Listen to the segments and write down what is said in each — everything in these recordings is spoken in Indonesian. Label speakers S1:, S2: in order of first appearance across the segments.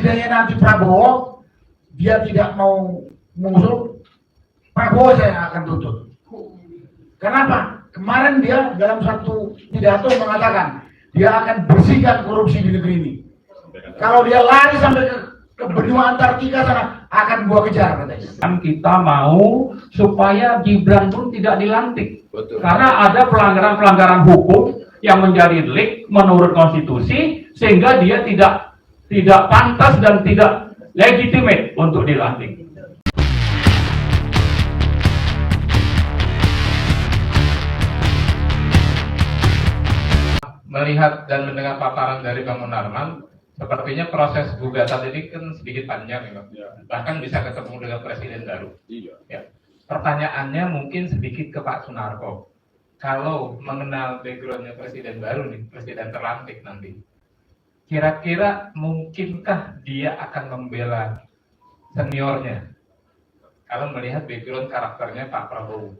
S1: presidennya nanti Prabowo, dia tidak mau mengusung, Prabowo saya akan tuntut. Kenapa? Kemarin dia dalam satu pidato mengatakan dia akan bersihkan korupsi di negeri ini. Kalau dia lari sampai ke benua Antartika sana, akan gua kejar katanya.
S2: Kan kita mau supaya Gibran pun tidak dilantik.
S3: Betul.
S2: Karena ada pelanggaran-pelanggaran hukum yang menjadi delik menurut konstitusi, sehingga dia tidak pantas dan tidak legitimate untuk dilantik.
S3: Melihat dan mendengar paparan dari Bang Munarman, sepertinya proses gugatan ini kan sedikit panjang ya. Bahkan bisa ketemu dengan presiden baru. Ya. Pertanyaannya mungkin sedikit ke Pak Sunarko. Kalau mengenal backgroundnya presiden baru nih, presiden terlantik nanti, kira-kira mungkinkah dia akan membela seniornya? Kalau melihat background karakternya Pak Prabowo.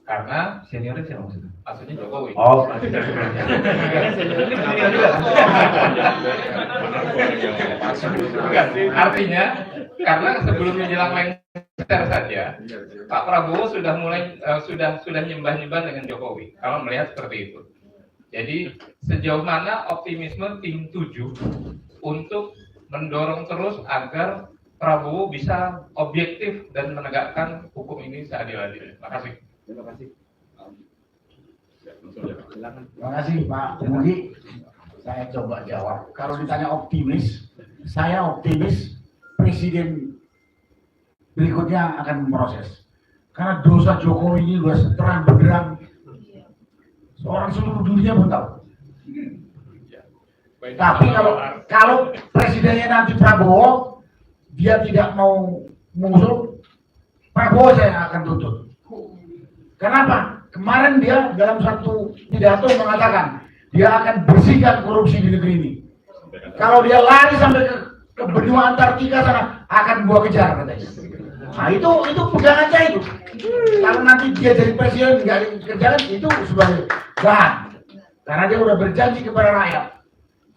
S3: Karena
S2: Seniornya siapa maksudnya?
S3: maksudnya Jokowi.
S2: Oh,
S3: Artinya, karena sebelum menjelang lengser saja, Pak Prabowo sudah mulai sudah nyembah-nyembah dengan Jokowi. Kalau melihat seperti itu. Jadi sejauh mana optimisme tim 7 untuk mendorong terus agar Prabowo bisa objektif dan menegakkan hukum ini seadil-adilnya. Terima kasih.
S1: Terima kasih Pak Budi. Saya coba jawab. Kalau ditanya optimis, saya optimis presiden berikutnya akan memproses. Karena dosa Jokowi ini sudah terang benderang, orang seluruh dunia pun tahu. Tapi kalau presidennya nanti Prabowo, dia tidak mau mengusung, Prabowo saya akan tuntut. Kenapa? Kemarin dia dalam satu pidato mengatakan dia akan bersihkan korupsi di negeri ini. Kalau dia lari sampai ke benua Antartika sana, akan gua kejar katanya. Nah itu pegangan saya itu. Kalau nanti dia jadi presiden nggak dikerjakan, itu sebagai bahan. Karena dia udah berjanji kepada rakyat,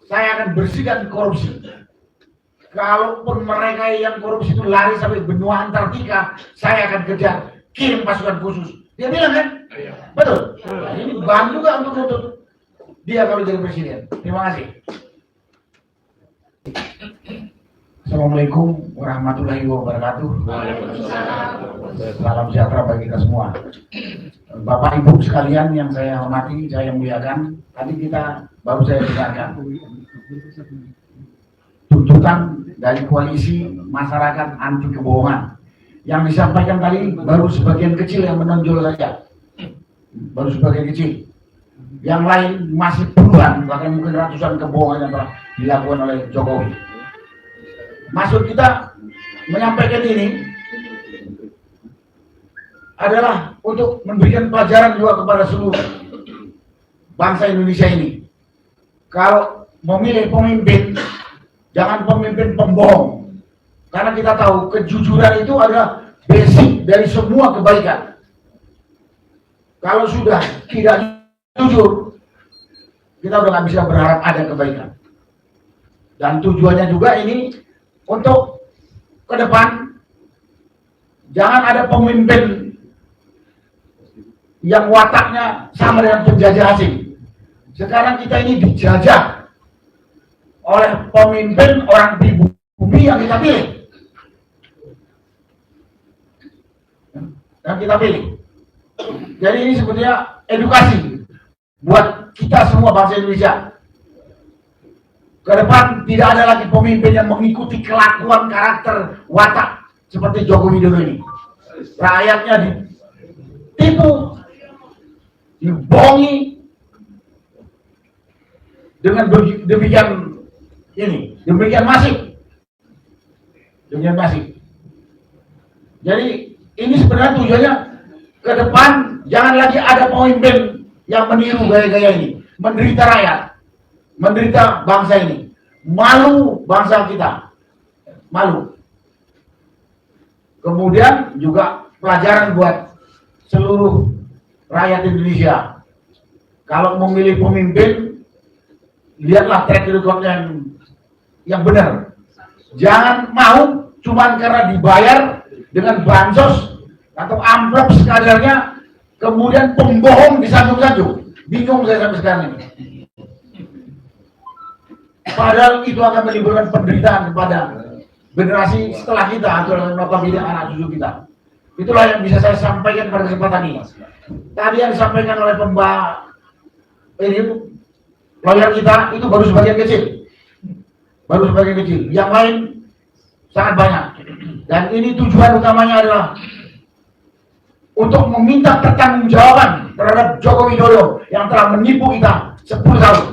S1: saya akan bersihkan korupsi. Kalaupun mereka yang korupsi itu lari sampai benua Antartika, saya akan kejar, kirim pasukan khusus. Dia bilang kan? Betul. Nah, ini bahan juga untuk dia kalau jadi presiden. Terima kasih. Assalamualaikum warahmatullahi wabarakatuh. Salam sejahtera bagi kita semua. Bapak Ibu sekalian yang saya hormati, saya muliakan. Tadi baru saya dengarkan tuntutan dari koalisi masyarakat anti kebohongan. Yang disampaikan tadi baru sebagian kecil yang menonjol saja, baru sebagian kecil. Yang lain masih puluhan, bahkan mungkin ratusan kebohongan yang telah dilakukan oleh Jokowi. Maksud kita menyampaikan ini adalah untuk memberikan pelajaran juga kepada seluruh bangsa Indonesia ini. Kalau memilih pemimpin, jangan pemimpin pembohong. Karena kita tahu kejujuran itu adalah basic dari semua kebaikan. Kalau sudah tidak jujur, kita udah nggak bisa berharap ada kebaikan. Dan tujuannya juga ini untuk ke depan, jangan ada pemimpin yang wataknya sama dengan penjajah asing. Sekarang kita ini dijajah oleh pemimpin orang pribumi yang kita pilih. Yang kita pilih. Jadi ini sebetulnya edukasi buat kita semua bangsa Indonesia. Ke depan tidak ada lagi pemimpin yang mengikuti kelakuan karakter watak seperti Joko Widodo ini. Rakyatnya ditipu, dibohongi dengan demikian masif. Jadi ini sebenarnya tujuannya ke depan jangan lagi ada pemimpin yang meniru gaya-gaya ini, menderita rakyat, menderita bangsa ini, malu bangsa kita, malu. Kemudian juga pelajaran buat seluruh rakyat Indonesia. Kalau memilih pemimpin, lihatlah track record yang benar. Jangan mau cuman karena dibayar dengan bansos atau amplop sekadarnya, kemudian pembohong disanjung-sanjung. Bingung saya sampai sekarang ini. Padahal itu akan menimbulkan penderitaan kepada generasi setelah kita atau notabene anak cucu kita. Itulah yang bisa saya sampaikan pada kesempatan ini. Tadi yang disampaikan oleh lawyer kita itu baru sebagian kecil. Baru sebagian kecil. Yang lain sangat banyak. Dan ini tujuan utamanya adalah untuk meminta pertanggungjawaban terhadap Joko Widodo yang telah menipu kita 10 tahun.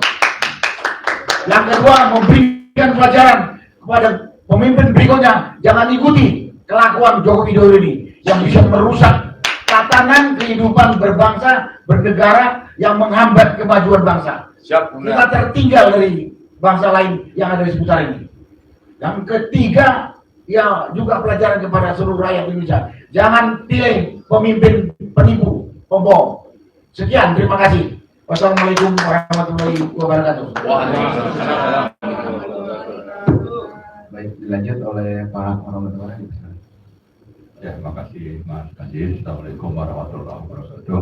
S1: Yang kedua, memberikan pelajaran kepada pemimpin berikutnya, jangan ikuti kelakuan Joko Widodo ini yang bisa merusak tatanan kehidupan berbangsa, bernegara yang menghambat kemajuan bangsa. Kita tertinggal dari bangsa lain yang ada di seputar ini. Yang ketiga, ya juga pelajaran kepada seluruh rakyat Indonesia. Jangan pilih pemimpin penipu, pembohong. Sekian, terima kasih. Wassalamualaikum warahmatullahi wabarakatuh.
S4: Baik, dilanjut oleh Pak Muhammad.
S2: Ya, terima kasih Mas Kanjis. Assalamualaikum warahmatullahi wabarakatuh.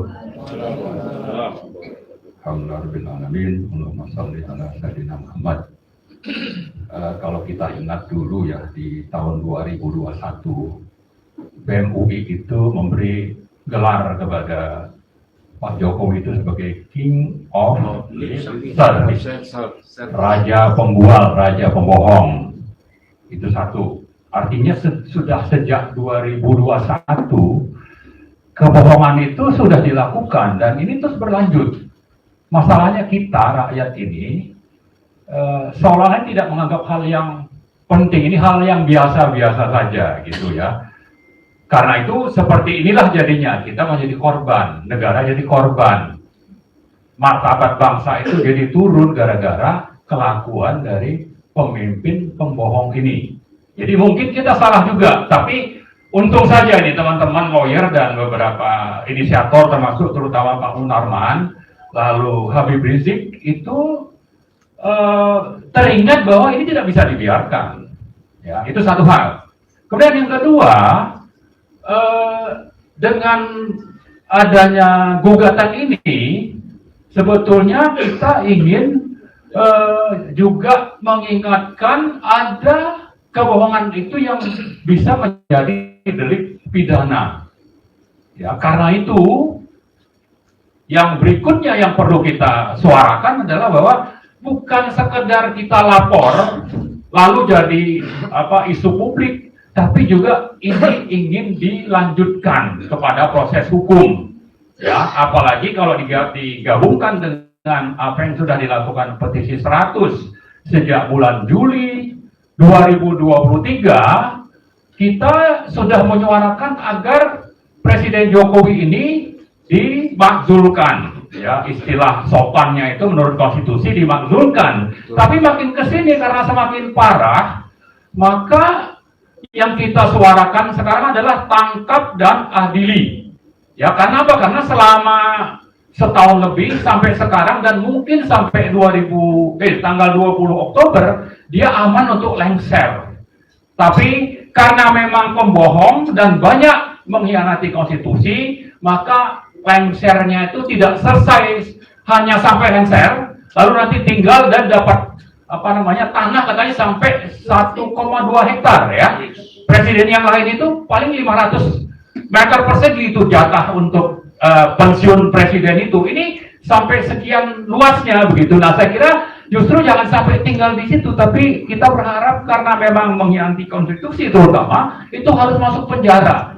S2: Alhamdulillahirrahmanirrahim. Allahumma sholli ala sayyidina Muhammad. Kalau kita ingat dulu ya, di tahun 2021 BEM UI itu memberi gelar kepada Pak Jokowi itu sebagai King of Service, Raja Pembual, Raja Pembohong. Itu satu. Artinya sudah sejak 2021 kebohongan itu sudah dilakukan dan ini terus berlanjut. Masalahnya kita rakyat ini seolah-olah tidak menganggap hal yang penting, ini hal yang biasa-biasa saja gitu ya. Karena itu seperti inilah jadinya kita menjadi korban, negara jadi korban, martabat bangsa itu jadi turun gara-gara kelakuan dari pemimpin pembohong ini. Jadi mungkin kita salah juga, tapi untung saja nih teman-teman lawyer dan beberapa inisiator termasuk terutama Pak Munarman, lalu Habib Rizik itu teringat bahwa ini tidak bisa dibiarkan. Ya, itu satu hal. Kemudian yang kedua, dengan adanya gugatan ini, sebetulnya kita ingin juga mengingatkan ada kebohongan itu yang bisa menjadi delik pidana. Ya, karena itu yang berikutnya yang perlu kita suarakan adalah bahwa bukan sekedar kita lapor lalu jadi isu publik, tapi juga ini ingin dilanjutkan kepada proses hukum. Ya, apalagi kalau digabungkan dengan apa yang sudah dilakukan petisi 100 sejak bulan Juli 2023, kita sudah menyuarakan agar Presiden Jokowi ini dimakzulkan. Ya, istilah sopannya itu menurut konstitusi dimakzulkan. Tapi makin kesini karena semakin parah, maka yang kita suarakan sekarang adalah tangkap dan adili. Ya, karena apa? Karena selama setahun lebih sampai sekarang dan mungkin sampai tanggal 20 Oktober dia aman untuk lengser. Tapi karena memang pembohong dan banyak mengkhianati konstitusi, maka lengsernya itu tidak selesai hanya sampai lengser, lalu nanti tinggal dan dapat tanah katanya sampai 1,2 hektar ya. Presiden yang lain itu paling 500 meter persegi itu jatah untuk pensiun presiden itu. Ini sampai sekian luasnya begitu. Nah, saya kira justru jangan sampai tinggal di situ, tapi kita berharap karena memang mengkhianati konstitusi terutama itu harus masuk penjara.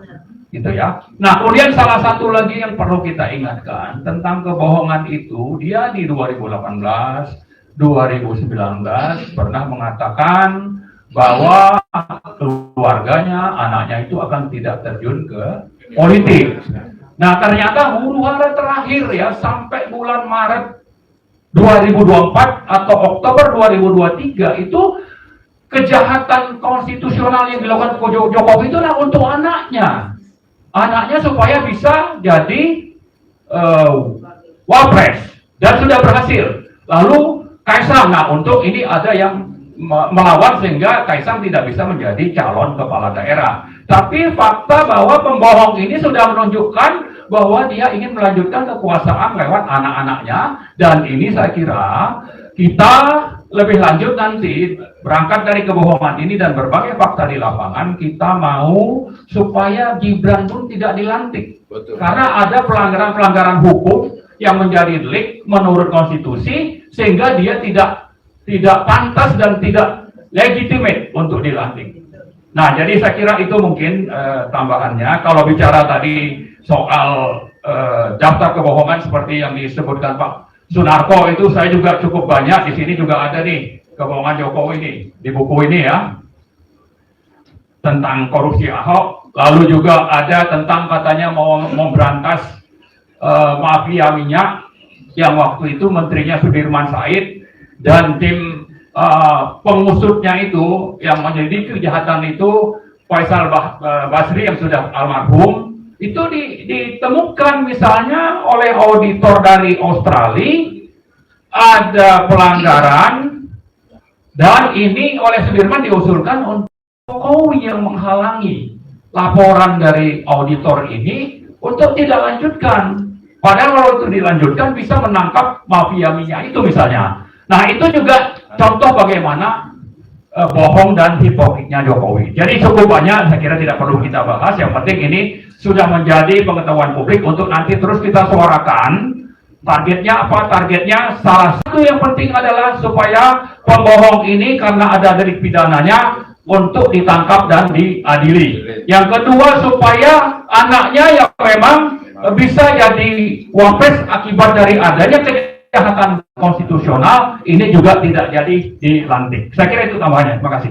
S2: Gitu ya. Nah, kemudian salah satu lagi yang perlu kita ingatkan tentang kebohongan itu, dia di 2018, 2019 pernah mengatakan bahwa keluarganya, anaknya itu akan tidak terjun ke politik. Nah, ternyata huru-hara terakhir ya sampai bulan Maret 2024 atau Oktober 2023 itu kejahatan konstitusional yang dilakukan Jokowi itu adalah untuk anaknya. Anaknya supaya bisa jadi wapres dan sudah berhasil. Lalu Kaisang, nah untuk ini ada yang melawan sehingga Kaisang tidak bisa menjadi calon kepala daerah. Tapi fakta bahwa pembohong ini sudah menunjukkan bahwa dia ingin melanjutkan kekuasaan lewat anak-anaknya, dan ini saya kira kita lebih lanjut nanti berangkat dari kebohongan ini dan berbagai fakta di lapangan, kita mau supaya Gibran pun tidak dilantik.
S5: Betul.
S2: Karena ada pelanggaran-pelanggaran hukum yang menjadi delik menurut konstitusi sehingga dia tidak pantas dan tidak legitimate untuk dilantik. Nah, jadi saya kira itu mungkin tambahannya. Kalau bicara tadi soal daftar kebohongan seperti yang disebutkan Pak Sunarko, itu saya juga cukup banyak. Di sini juga ada nih kebohongan Jokowi ini di buku ini ya, tentang korupsi Ahok. Lalu juga ada tentang katanya mau memberantas mafia minyak yang waktu itu menterinya Sudirman Said, dan tim pengusutnya itu yang menyelidiki kejahatan itu Faisal Basri yang sudah almarhum, itu ditemukan misalnya oleh auditor dari Australia ada pelanggaran, dan ini oleh Sudirman diusulkan untuk Jokowi yang menghalangi laporan dari auditor ini untuk tidak lanjutkan. Padahal kalau itu dilanjutkan bisa menangkap mafia minyak itu misalnya. Nah, itu juga contoh bagaimana bohong dan hipokritnya Jokowi. Jadi cukup banyak, saya kira tidak perlu kita bahas. Yang penting ini sudah menjadi pengetahuan publik untuk nanti terus kita suarakan. Targetnya apa? Targetnya salah satu yang penting adalah supaya pembohong ini karena ada delik pidananya untuk ditangkap dan diadili. Yang kedua, supaya anaknya yang memang bisa jadi wapres akibat dari adanya kejahatan konstitusional ini juga tidak jadi dilantik. Saya kira itu tambahannya. Terima kasih.